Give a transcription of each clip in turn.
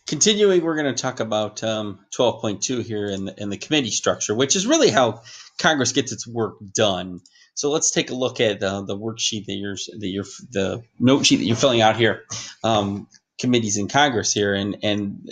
Continuing, we're going to talk about 12.2 here in the committee structure, which is really how Congress gets its work done. So let's take a look at the worksheet the note sheet that you're filling out here. Committees in Congress here, and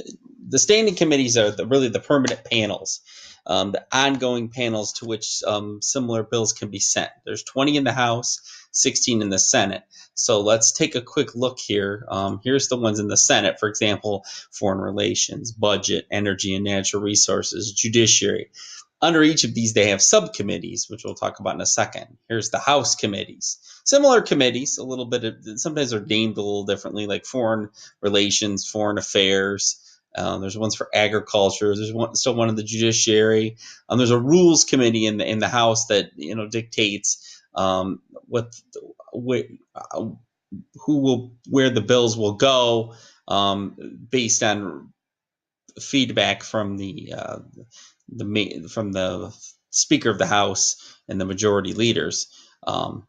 the standing committees are really the permanent panels, the ongoing panels to which similar bills can be sent. There's 20 in the House, 16 in the Senate. So let's take a quick look here. Here's the ones in the Senate, for example: foreign relations, budget, energy and natural resources, judiciary. Under each of these, they have subcommittees, which we'll talk about in a second. Here's the House committees. Similar committees, a little bit of, sometimes they're named a little differently, like foreign relations, foreign affairs. There's ones for agriculture. There's still one in the judiciary. There's a rules committee in the House that dictates what where the bills will go, based on feedback from the Speaker of the House and the majority leaders.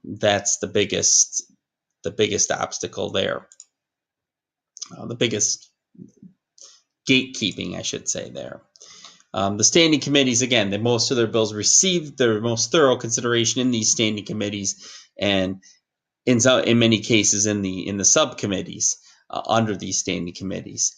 That's the biggest obstacle there. The biggest gatekeeping, I should say, there. The standing committees, again, most of their bills received their most thorough consideration in these standing committees, and in many cases in the subcommittees under these standing committees.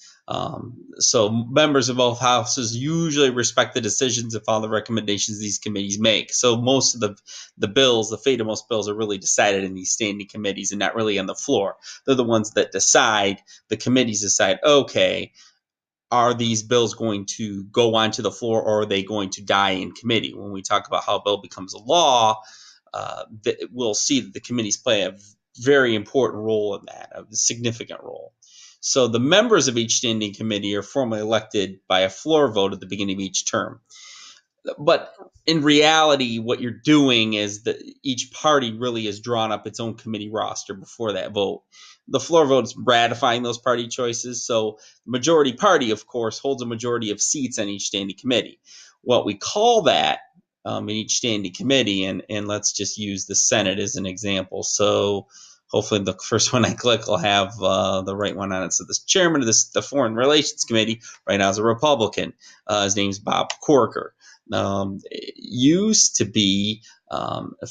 So members of both houses usually respect the decisions and follow the recommendations these committees make. So most of the bills, the fate of most bills, are really decided in these standing committees and not really on the floor. They're the ones that decide. The committees decide, okay, are these bills going to go onto the floor, or are they going to die in committee? When we talk about how a bill becomes a law, we'll see that the committees play a very important role in that, a significant role. So the members of each standing committee are formally elected by a floor vote at the beginning of each term. But in reality, what you're doing is that each party really has drawn up its own committee roster before that vote. The floor vote is ratifying those party choices. So the majority party, of course, holds a majority of seats on each standing committee. What we call that in each standing committee, and let's just use the Senate as an example. So hopefully the first one I click will have the right one on it. So the chairman of the Foreign Relations Committee right now is a Republican. His name's Bob Corker. It used to be,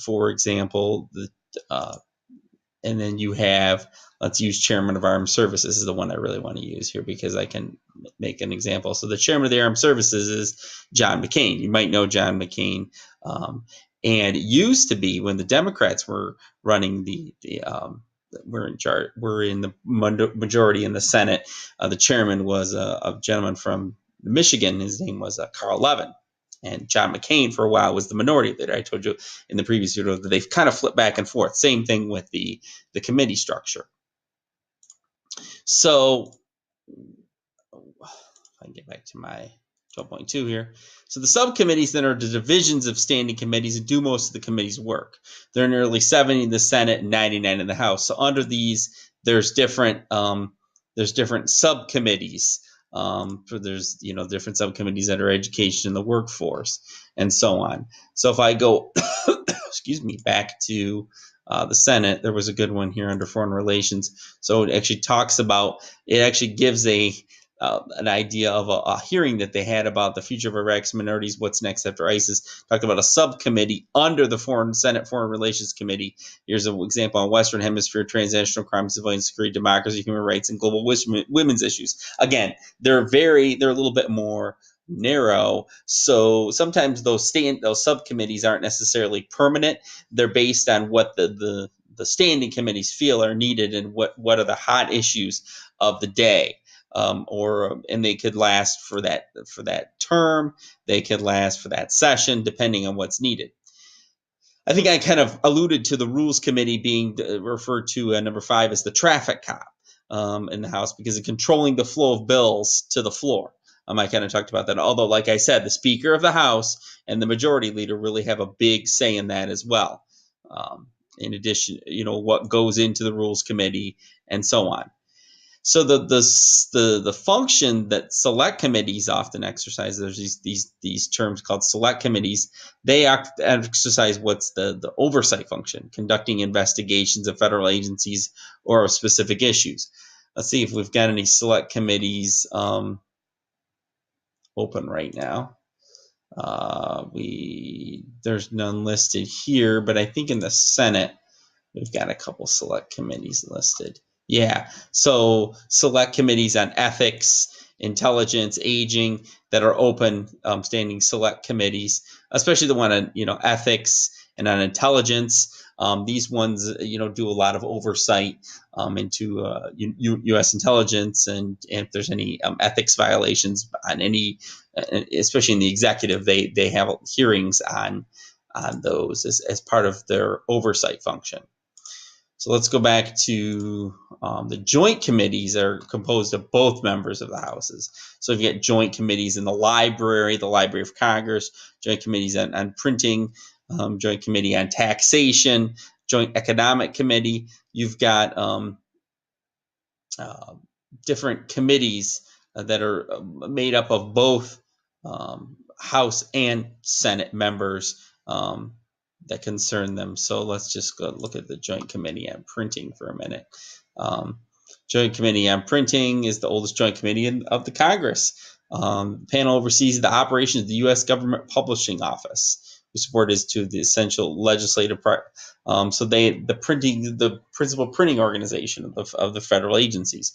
for example, and then you have, let's use Chairman of Armed Services. This is the one I really want to use here because I can make an example. So the Chairman of the Armed Services is John McCain. You might know John McCain. And it used to be, when the Democrats were running we're in the majority in the Senate, the chairman was a gentleman from Michigan. His name was Carl Levin. And John McCain, for a while, was the minority leader. I told you in the previous video that they've kind of flipped back and forth. Same thing with the committee structure. So if I can get back to my 12.2 here. So the subcommittees then are the divisions of standing committees and do most of the committee's work. There are nearly 70 in the Senate and 99 in the House. So under these, there's different subcommittees. There's different subcommittees under education and the workforce and so on. So if I go excuse me, back to the Senate, there was a good one here under foreign relations. So it actually gives an idea of a hearing that they had about the future of Iraq's minorities, what's next after ISIS. Talked about a subcommittee under the Senate Foreign Relations Committee. Here's an example on Western Hemisphere, transnational crime, civilian security, democracy, human rights, and global women's issues. Again, they're a little bit more narrow. So sometimes those subcommittees aren't necessarily permanent. They're based on what the standing committees feel are needed and what are the hot issues of the day. And they could last for that term. They could last for that session, depending on what's needed. I think I kind of alluded to the Rules Committee being referred to number 5 as the traffic cop in the House, because of controlling the flow of bills to the floor. I kind of talked about that. Although, like I said, the Speaker of the House and the Majority Leader really have a big say in that as well. In addition, what goes into the Rules Committee and so on. So the function that select committees often exercise, there's these terms called select committees. They exercise what's the oversight function, conducting investigations of federal agencies or of specific issues. Let's see if we've got any select committees open right now. There's none listed here, but I think in the Senate we've got a couple select committees listed. Yeah, so select committees on ethics, intelligence, aging that are open, standing select committees, especially the one on ethics and on intelligence. These ones do a lot of oversight into U.S. intelligence, and if there's any ethics violations on any, especially in the executive, they have hearings on those as part of their oversight function. So let's go back to the joint committees are composed of both members of the houses. So you've got joint committees in the Library of Congress, joint committees on printing, joint committee on taxation, joint economic committee. You've got different committees that are made up of both House and Senate members that concern them. So let's just go look at the Joint Committee on Printing for a minute. Joint Committee on Printing is the oldest joint committee of the Congress. The panel oversees the operations of the U.S. Government Publishing Office, whose support is to the essential legislative so the principal printing organization of the federal agencies.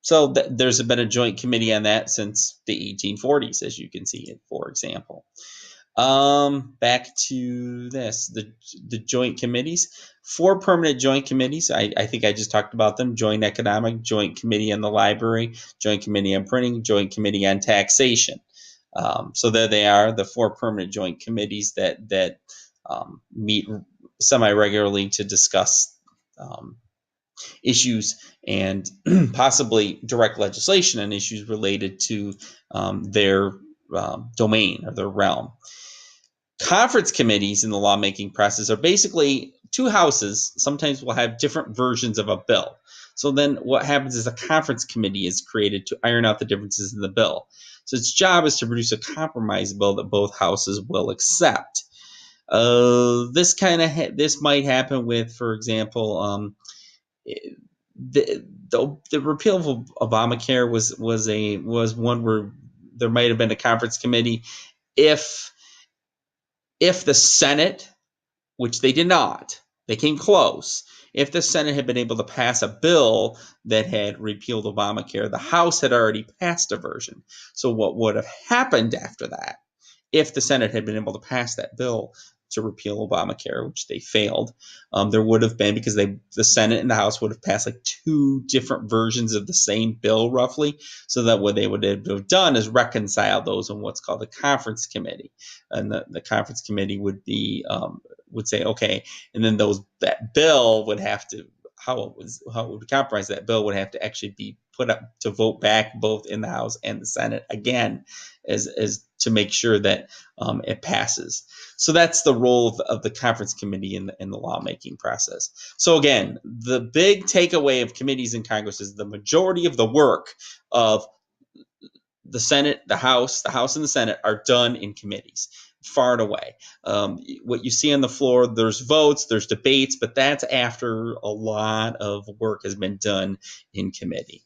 So there's been a joint committee on that since the 1840s, as you can see, for example. Back to this, the joint committees. 4 permanent joint committees. I think I just talked about them. Joint Economic, Joint Committee on the Library, Joint Committee on Printing, Joint Committee on Taxation. So there they are, the 4 permanent joint committees that meet semi-regularly to discuss issues and possibly direct legislation on issues related to their domain or their realm. Conference committees in the lawmaking process are basically 2 houses sometimes will have different versions of a bill. So then what happens is a conference committee is created to iron out the differences in the bill. So its job is to produce a compromise bill that both houses will accept. This might happen with, for example, the repeal of Obamacare was one where there might have been a conference committee if the Senate, which they did not, they came close. If the Senate had been able to pass a bill that had repealed Obamacare, the House had already passed a version. So what would have happened after that, if the Senate had been able to pass that bill to repeal Obamacare, which they failed, there would have been, because the Senate and the House would have passed like 2 different versions of the same bill roughly, so that what they would have done is reconcile those in what's called the conference committee. And the conference committee would say, okay, and then that bill would have to, how it would be compromised, that bill would have to actually be put up to vote back both in the House and the Senate again, as to make sure that it passes. So that's the role of the conference committee in the lawmaking process. So again, the big takeaway of committees in Congress is the majority of the work of the Senate, the House and the Senate are done in committees, far and away. What you see on the floor, there's votes, there's debates, but that's after a lot of work has been done in committee.